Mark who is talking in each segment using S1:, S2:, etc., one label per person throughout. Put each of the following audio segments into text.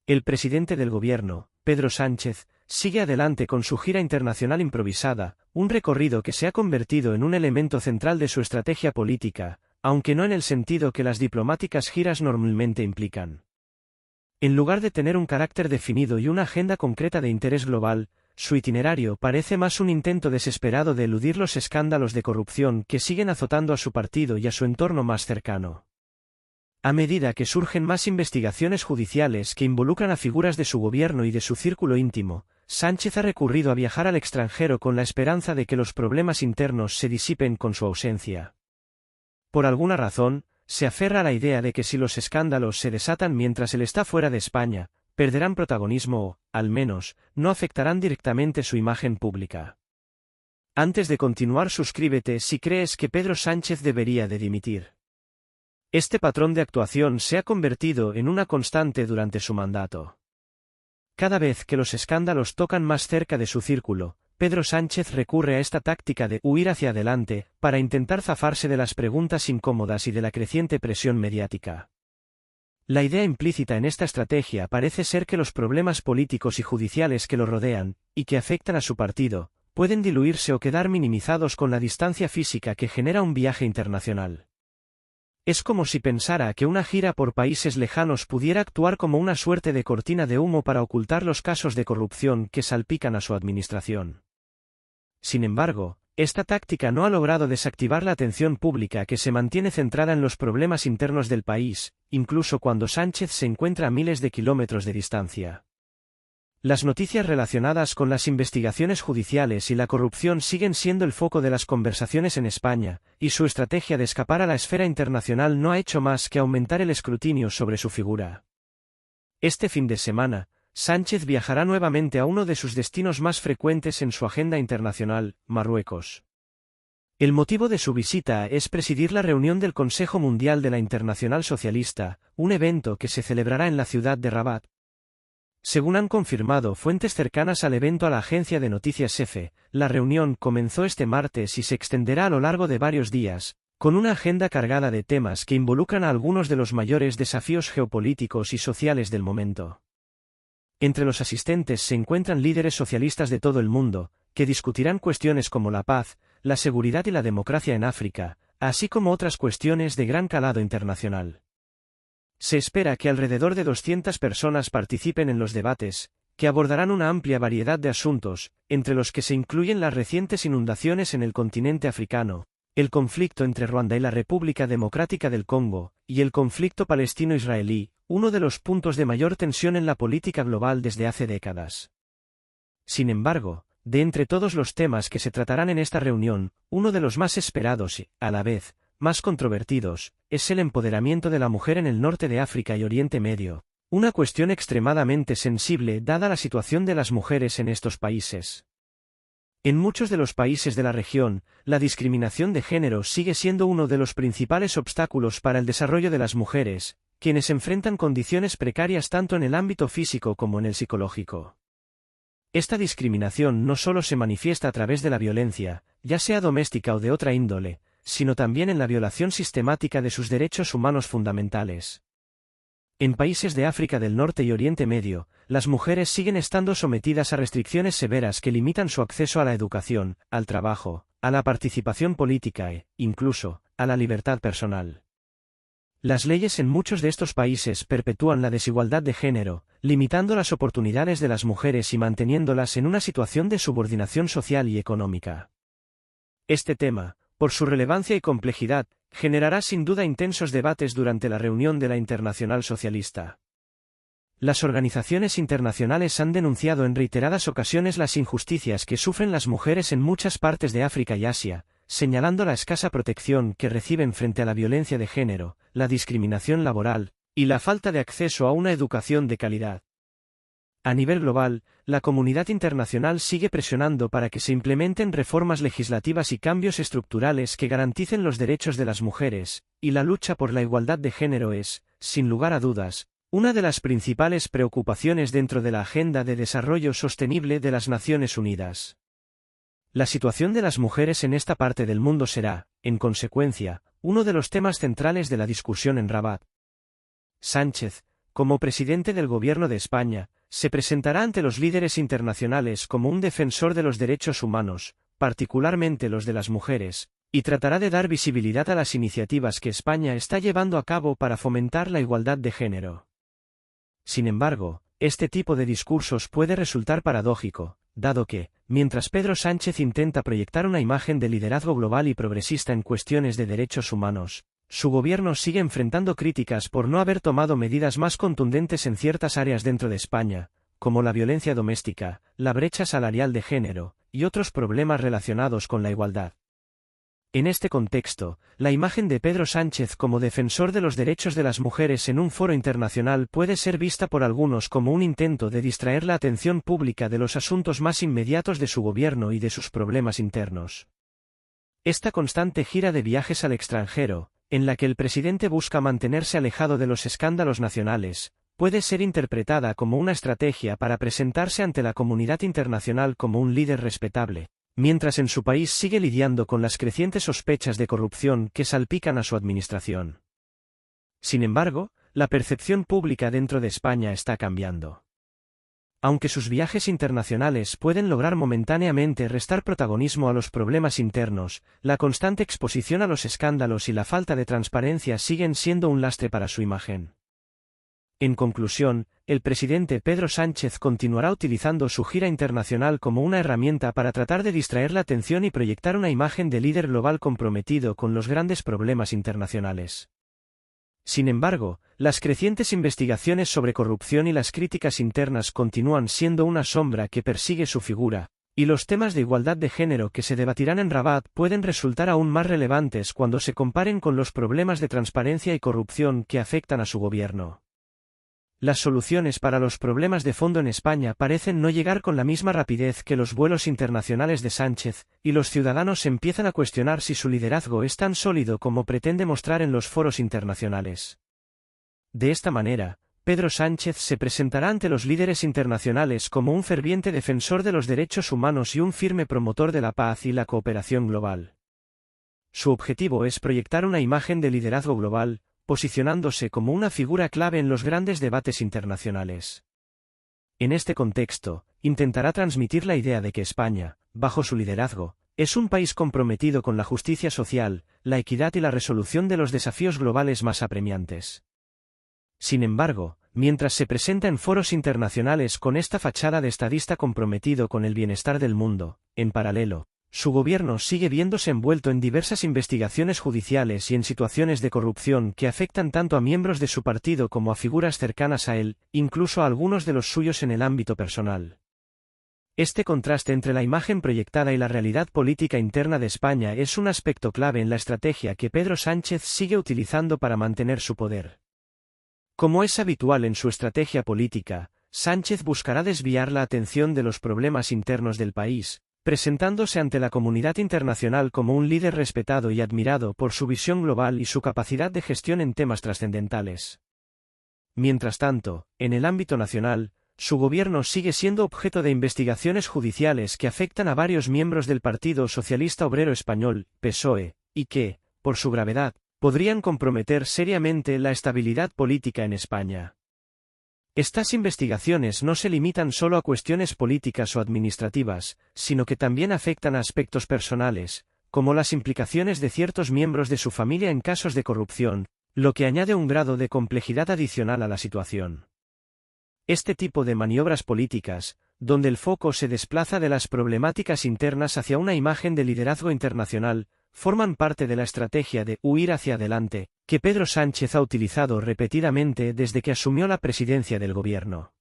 S1: El presidente del gobierno, Pedro Sánchez, sigue adelante con su gira internacional improvisada, un recorrido que se ha convertido en un elemento central de su estrategia política, aunque no en el sentido que las diplomáticas giras normalmente implican. En lugar de tener un carácter definido y una agenda concreta de interés global, su itinerario parece más un intento desesperado de eludir los escándalos de corrupción que siguen azotando a su partido y a su entorno más cercano. A medida que surgen más investigaciones judiciales que involucran a figuras de su gobierno y de su círculo íntimo, Sánchez ha recurrido a viajar al extranjero con la esperanza de que los problemas internos se disipen con su ausencia. Por alguna razón, se aferra a la idea de que si los escándalos se desatan mientras él está fuera de España, perderán protagonismo o, al menos, no afectarán directamente su imagen pública. Antes de continuar, suscríbete si crees que Pedro Sánchez debería de dimitir. Este patrón de actuación se ha convertido en una constante durante su mandato. Cada vez que los escándalos tocan más cerca de su círculo, Pedro Sánchez recurre a esta táctica de huir hacia adelante, para intentar zafarse de las preguntas incómodas y de la creciente presión mediática. La idea implícita en esta estrategia parece ser que los problemas políticos y judiciales que lo rodean, y que afectan a su partido, pueden diluirse o quedar minimizados con la distancia física que genera un viaje internacional. Es como si pensara que una gira por países lejanos pudiera actuar como una suerte de cortina de humo para ocultar los casos de corrupción que salpican a su administración. Sin embargo, esta táctica no ha logrado desactivar la atención pública que se mantiene centrada en los problemas internos del país, incluso cuando Sánchez se encuentra a miles de kilómetros de distancia. Las noticias relacionadas con las investigaciones judiciales y la corrupción siguen siendo el foco de las conversaciones en España, y su estrategia de escapar a la esfera internacional no ha hecho más que aumentar el escrutinio sobre su figura. Este fin de semana, Sánchez viajará nuevamente a uno de sus destinos más frecuentes en su agenda internacional, Marruecos. El motivo de su visita es presidir la reunión del Consejo Mundial de la Internacional Socialista, un evento que se celebrará en la ciudad de Rabat. Según han confirmado fuentes cercanas al evento a la agencia de noticias EFE, la reunión comenzó este martes y se extenderá a lo largo de varios días, con una agenda cargada de temas que involucran a algunos de los mayores desafíos geopolíticos y sociales del momento. Entre los asistentes se encuentran líderes socialistas de todo el mundo, que discutirán cuestiones como la paz, la seguridad y la democracia en África, así como otras cuestiones de gran calado internacional. Se espera que alrededor de 200 personas participen en los debates, que abordarán una amplia variedad de asuntos, entre los que se incluyen las recientes inundaciones en el continente africano, el conflicto entre Ruanda y la República Democrática del Congo, y el conflicto palestino-israelí, uno de los puntos de mayor tensión en la política global desde hace décadas. Sin embargo, de entre todos los temas que se tratarán en esta reunión, uno de los más esperados y, a la vez, más controvertidos, es el empoderamiento de la mujer en el norte de África y Oriente Medio, una cuestión extremadamente sensible dada la situación de las mujeres en estos países. En muchos de los países de la región, la discriminación de género sigue siendo uno de los principales obstáculos para el desarrollo de las mujeres, quienes enfrentan condiciones precarias tanto en el ámbito físico como en el psicológico. Esta discriminación no solo se manifiesta a través de la violencia, ya sea doméstica o de otra índole, sino también en la violación sistemática de sus derechos humanos fundamentales. En países de África del Norte y Oriente Medio, las mujeres siguen estando sometidas a restricciones severas que limitan su acceso a la educación, al trabajo, a la participación política e, incluso, a la libertad personal. Las leyes en muchos de estos países perpetúan la desigualdad de género, limitando las oportunidades de las mujeres y manteniéndolas en una situación de subordinación social y económica. Este tema, por su relevancia y complejidad, generará sin duda intensos debates durante la reunión de la Internacional Socialista. Las organizaciones internacionales han denunciado en reiteradas ocasiones las injusticias que sufren las mujeres en muchas partes de África y Asia, señalando la escasa protección que reciben frente a la violencia de género, la discriminación laboral, y la falta de acceso a una educación de calidad. A nivel global, la comunidad internacional sigue presionando para que se implementen reformas legislativas y cambios estructurales que garanticen los derechos de las mujeres, y la lucha por la igualdad de género es, sin lugar a dudas, una de las principales preocupaciones dentro de la Agenda de Desarrollo Sostenible de las Naciones Unidas. La situación de las mujeres en esta parte del mundo será, en consecuencia, uno de los temas centrales de la discusión en Rabat. Sánchez, como presidente del Gobierno de España, se presentará ante los líderes internacionales como un defensor de los derechos humanos, particularmente los de las mujeres, y tratará de dar visibilidad a las iniciativas que España está llevando a cabo para fomentar la igualdad de género. Sin embargo, este tipo de discursos puede resultar paradójico, dado que, mientras Pedro Sánchez intenta proyectar una imagen de liderazgo global y progresista en cuestiones de derechos humanos, su gobierno sigue enfrentando críticas por no haber tomado medidas más contundentes en ciertas áreas dentro de España, como la violencia doméstica, la brecha salarial de género, y otros problemas relacionados con la igualdad. En este contexto, la imagen de Pedro Sánchez como defensor de los derechos de las mujeres en un foro internacional puede ser vista por algunos como un intento de distraer la atención pública de los asuntos más inmediatos de su gobierno y de sus problemas internos. Esta constante gira de viajes al extranjero, en la que el presidente busca mantenerse alejado de los escándalos nacionales, puede ser interpretada como una estrategia para presentarse ante la comunidad internacional como un líder respetable, mientras en su país sigue lidiando con las crecientes sospechas de corrupción que salpican a su administración. Sin embargo, la percepción pública dentro de España está cambiando. Aunque sus viajes internacionales pueden lograr momentáneamente restar protagonismo a los problemas internos, la constante exposición a los escándalos y la falta de transparencia siguen siendo un lastre para su imagen. En conclusión, el presidente Pedro Sánchez continuará utilizando su gira internacional como una herramienta para tratar de distraer la atención y proyectar una imagen de líder global comprometido con los grandes problemas internacionales. Sin embargo, las crecientes investigaciones sobre corrupción y las críticas internas continúan siendo una sombra que persigue su figura, y los temas de igualdad de género que se debatirán en Rabat pueden resultar aún más relevantes cuando se comparen con los problemas de transparencia y corrupción que afectan a su gobierno. Las soluciones para los problemas de fondo en España parecen no llegar con la misma rapidez que los vuelos internacionales de Sánchez, y los ciudadanos empiezan a cuestionar si su liderazgo es tan sólido como pretende mostrar en los foros internacionales. De esta manera, Pedro Sánchez se presentará ante los líderes internacionales como un ferviente defensor de los derechos humanos y un firme promotor de la paz y la cooperación global. Su objetivo es proyectar una imagen de liderazgo global, posicionándose como una figura clave en los grandes debates internacionales. En este contexto, intentará transmitir la idea de que España, bajo su liderazgo, es un país comprometido con la justicia social, la equidad y la resolución de los desafíos globales más apremiantes. Sin embargo, mientras se presenta en foros internacionales con esta fachada de estadista comprometido con el bienestar del mundo, en paralelo, su gobierno sigue viéndose envuelto en diversas investigaciones judiciales y en situaciones de corrupción que afectan tanto a miembros de su partido como a figuras cercanas a él, incluso a algunos de los suyos en el ámbito personal. Este contraste entre la imagen proyectada y la realidad política interna de España es un aspecto clave en la estrategia que Pedro Sánchez sigue utilizando para mantener su poder. Como es habitual en su estrategia política, Sánchez buscará desviar la atención de los problemas internos del país, presentándose ante la comunidad internacional como un líder respetado y admirado por su visión global y su capacidad de gestión en temas trascendentales. Mientras tanto, en el ámbito nacional, su gobierno sigue siendo objeto de investigaciones judiciales que afectan a varios miembros del Partido Socialista Obrero Español, PSOE, y que, por su gravedad, podrían comprometer seriamente la estabilidad política en España. Estas investigaciones no se limitan solo a cuestiones políticas o administrativas, sino que también afectan a aspectos personales, como las implicaciones de ciertos miembros de su familia en casos de corrupción, lo que añade un grado de complejidad adicional a la situación. Este tipo de maniobras políticas, donde el foco se desplaza de las problemáticas internas hacia una imagen de liderazgo internacional, forman parte de la estrategia de «huir hacia adelante», que Pedro Sánchez ha utilizado repetidamente desde que asumió la presidencia del gobierno.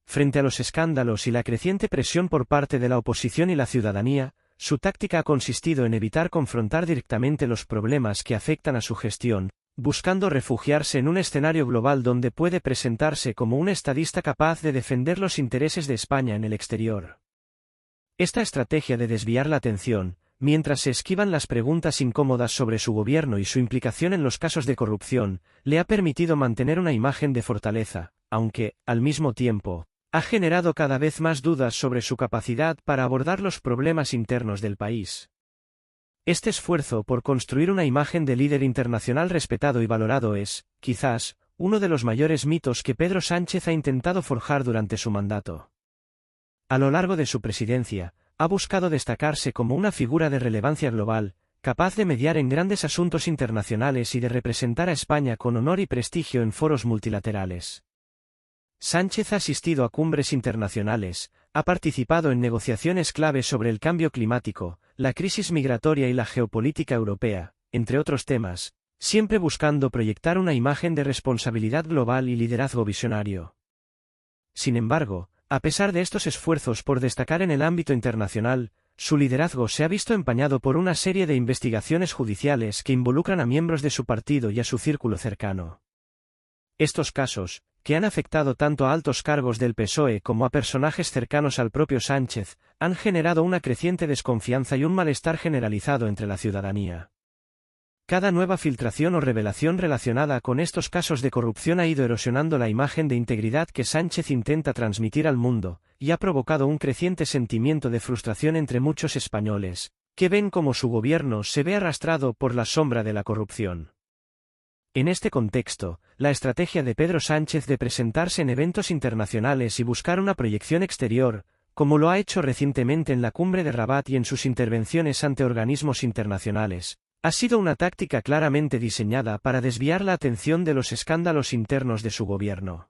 S1: Frente a los escándalos y la creciente presión por parte de la oposición y la ciudadanía, su táctica ha consistido en evitar confrontar directamente los problemas que afectan a su gestión, buscando refugiarse en un escenario global donde puede presentarse como un estadista capaz de defender los intereses de España en el exterior. Esta estrategia de desviar la atención, mientras se esquivan las preguntas incómodas sobre su gobierno y su implicación en los casos de corrupción, le ha permitido mantener una imagen de fortaleza, aunque, al mismo tiempo, ha generado cada vez más dudas sobre su capacidad para abordar los problemas internos del país. Este esfuerzo por construir una imagen de líder internacional respetado y valorado es, quizás, uno de los mayores mitos que Pedro Sánchez ha intentado forjar durante su mandato. A lo largo de su presidencia, ha buscado destacarse como una figura de relevancia global, capaz de mediar en grandes asuntos internacionales y de representar a España con honor y prestigio en foros multilaterales. Sánchez ha asistido a cumbres internacionales, ha participado en negociaciones clave sobre el cambio climático, la crisis migratoria y la geopolítica europea, entre otros temas, siempre buscando proyectar una imagen de responsabilidad global y liderazgo visionario. Sin embargo, a pesar de estos esfuerzos por destacar en el ámbito internacional, su liderazgo se ha visto empañado por una serie de investigaciones judiciales que involucran a miembros de su partido y a su círculo cercano. Estos casos, que han afectado tanto a altos cargos del PSOE como a personajes cercanos al propio Sánchez, han generado una creciente desconfianza y un malestar generalizado entre la ciudadanía. Cada nueva filtración o revelación relacionada con estos casos de corrupción ha ido erosionando la imagen de integridad que Sánchez intenta transmitir al mundo, y ha provocado un creciente sentimiento de frustración entre muchos españoles, que ven cómo su gobierno se ve arrastrado por la sombra de la corrupción. En este contexto, la estrategia de Pedro Sánchez de presentarse en eventos internacionales y buscar una proyección exterior, como lo ha hecho recientemente en la cumbre de Rabat y en sus intervenciones ante organismos internacionales, ha sido una táctica claramente diseñada para desviar la atención de los escándalos internos de su gobierno.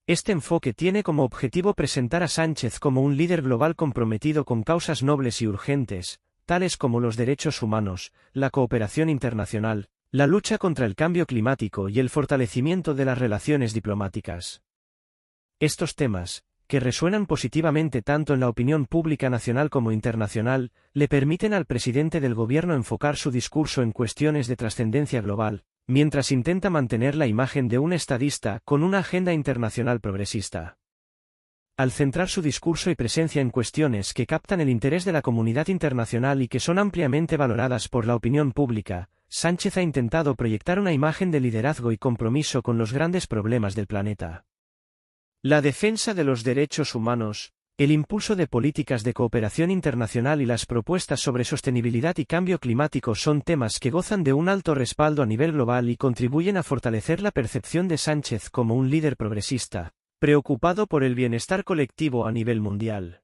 S1: Este enfoque tiene como objetivo presentar a Sánchez como un líder global comprometido con causas nobles y urgentes, tales como los derechos humanos, la cooperación internacional, la lucha contra el cambio climático y el fortalecimiento de las relaciones diplomáticas. Estos temas, que resuenan positivamente tanto en la opinión pública nacional como internacional, le permiten al presidente del gobierno enfocar su discurso en cuestiones de trascendencia global, mientras intenta mantener la imagen de un estadista con una agenda internacional progresista. Al centrar su discurso y presencia en cuestiones que captan el interés de la comunidad internacional y que son ampliamente valoradas por la opinión pública, Sánchez ha intentado proyectar una imagen de liderazgo y compromiso con los grandes problemas del planeta. La defensa de los derechos humanos, el impulso de políticas de cooperación internacional y las propuestas sobre sostenibilidad y cambio climático son temas que gozan de un alto respaldo a nivel global y contribuyen a fortalecer la percepción de Sánchez como un líder progresista, preocupado por el bienestar colectivo a nivel mundial.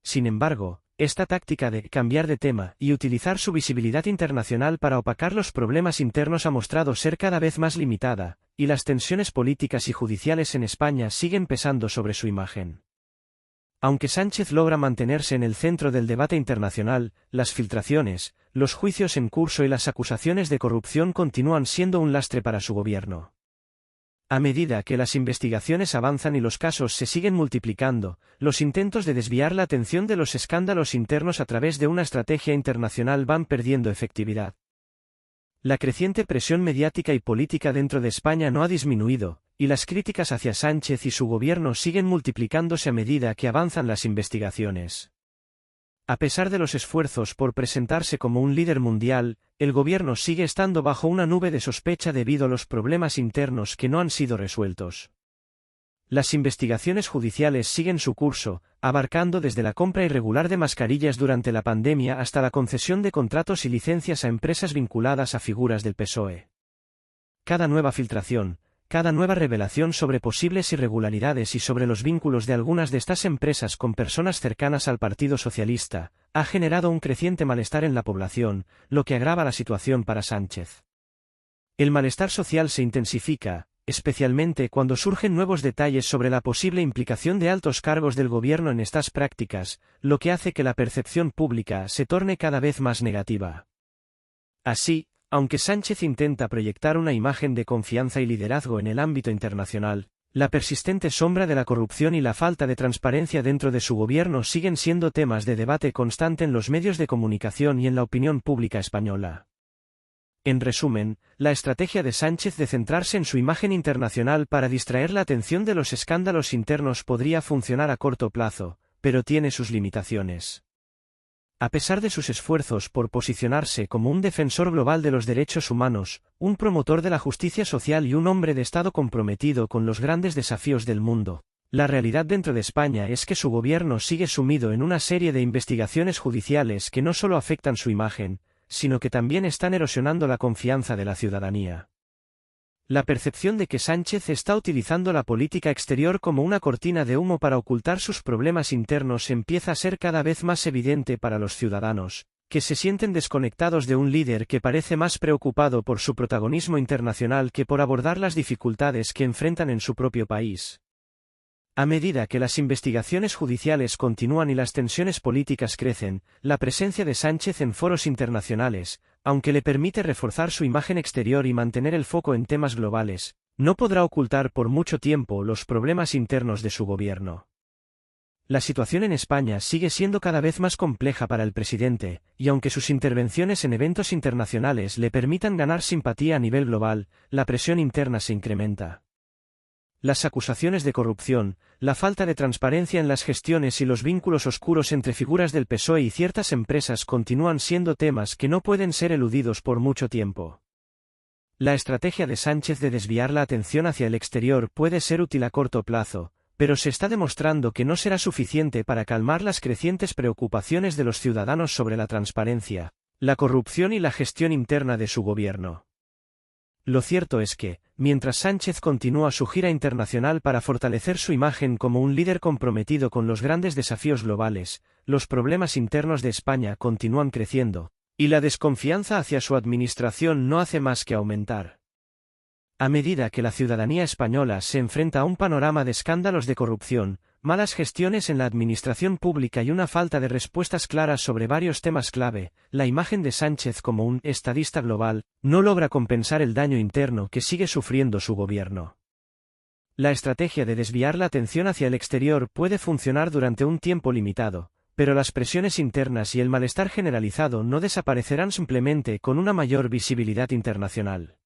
S1: Sin embargo, esta táctica de cambiar de tema y utilizar su visibilidad internacional para opacar los problemas internos ha mostrado ser cada vez más limitada, y las tensiones políticas y judiciales en España siguen pesando sobre su imagen. Aunque Sánchez logra mantenerse en el centro del debate internacional, las filtraciones, los juicios en curso y las acusaciones de corrupción continúan siendo un lastre para su gobierno. A medida que las investigaciones avanzan y los casos se siguen multiplicando, los intentos de desviar la atención de los escándalos internos a través de una estrategia internacional van perdiendo efectividad. La creciente presión mediática y política dentro de España no ha disminuido, y las críticas hacia Sánchez y su gobierno siguen multiplicándose a medida que avanzan las investigaciones. A pesar de los esfuerzos por presentarse como un líder mundial, el gobierno sigue estando bajo una nube de sospecha debido a los problemas internos que no han sido resueltos. Las investigaciones judiciales siguen su curso, abarcando desde la compra irregular de mascarillas durante la pandemia hasta la concesión de contratos y licencias a empresas vinculadas a figuras del PSOE. Cada nueva filtración, cada nueva revelación sobre posibles irregularidades y sobre los vínculos de algunas de estas empresas con personas cercanas al Partido Socialista, ha generado un creciente malestar en la población, lo que agrava la situación para Sánchez. El malestar social se intensifica, especialmente cuando surgen nuevos detalles sobre la posible implicación de altos cargos del gobierno en estas prácticas, lo que hace que la percepción pública se torne cada vez más negativa. Así, aunque Sánchez intenta proyectar una imagen de confianza y liderazgo en el ámbito internacional, la persistente sombra de la corrupción y la falta de transparencia dentro de su gobierno siguen siendo temas de debate constante en los medios de comunicación y en la opinión pública española. En resumen, la estrategia de Sánchez de centrarse en su imagen internacional para distraer la atención de los escándalos internos podría funcionar a corto plazo, pero tiene sus limitaciones. A pesar de sus esfuerzos por posicionarse como un defensor global de los derechos humanos, un promotor de la justicia social y un hombre de Estado comprometido con los grandes desafíos del mundo, la realidad dentro de España es que su gobierno sigue sumido en una serie de investigaciones judiciales que no solo afectan su imagen, sino que también están erosionando la confianza de la ciudadanía. La percepción de que Sánchez está utilizando la política exterior como una cortina de humo para ocultar sus problemas internos empieza a ser cada vez más evidente para los ciudadanos, que se sienten desconectados de un líder que parece más preocupado por su protagonismo internacional que por abordar las dificultades que enfrentan en su propio país. A medida que las investigaciones judiciales continúan y las tensiones políticas crecen, la presencia de Sánchez en foros internacionales, aunque le permite reforzar su imagen exterior y mantener el foco en temas globales, no podrá ocultar por mucho tiempo los problemas internos de su gobierno. La situación en España sigue siendo cada vez más compleja para el presidente, y aunque sus intervenciones en eventos internacionales le permitan ganar simpatía a nivel global, la presión interna se incrementa. Las acusaciones de corrupción, la falta de transparencia en las gestiones y los vínculos oscuros entre figuras del PSOE y ciertas empresas continúan siendo temas que no pueden ser eludidos por mucho tiempo. La estrategia de Sánchez de desviar la atención hacia el exterior puede ser útil a corto plazo, pero se está demostrando que no será suficiente para calmar las crecientes preocupaciones de los ciudadanos sobre la transparencia, la corrupción y la gestión interna de su gobierno. Lo cierto es que, mientras Sánchez continúa su gira internacional para fortalecer su imagen como un líder comprometido con los grandes desafíos globales, los problemas internos de España continúan creciendo, y la desconfianza hacia su administración no hace más que aumentar. A medida que la ciudadanía española se enfrenta a un panorama de escándalos de corrupción, malas gestiones en la administración pública y una falta de respuestas claras sobre varios temas clave, la imagen de Sánchez como un estadista global no logra compensar el daño interno que sigue sufriendo su gobierno. La estrategia de desviar la atención hacia el exterior puede funcionar durante un tiempo limitado, pero las presiones internas y el malestar generalizado no desaparecerán simplemente con una mayor visibilidad internacional.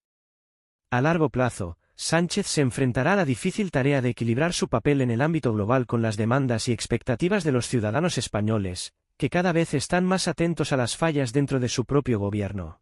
S1: A largo plazo, Sánchez se enfrentará a la difícil tarea de equilibrar su papel en el ámbito global con las demandas y expectativas de los ciudadanos españoles, que cada vez están más atentos a las fallas dentro de su propio gobierno.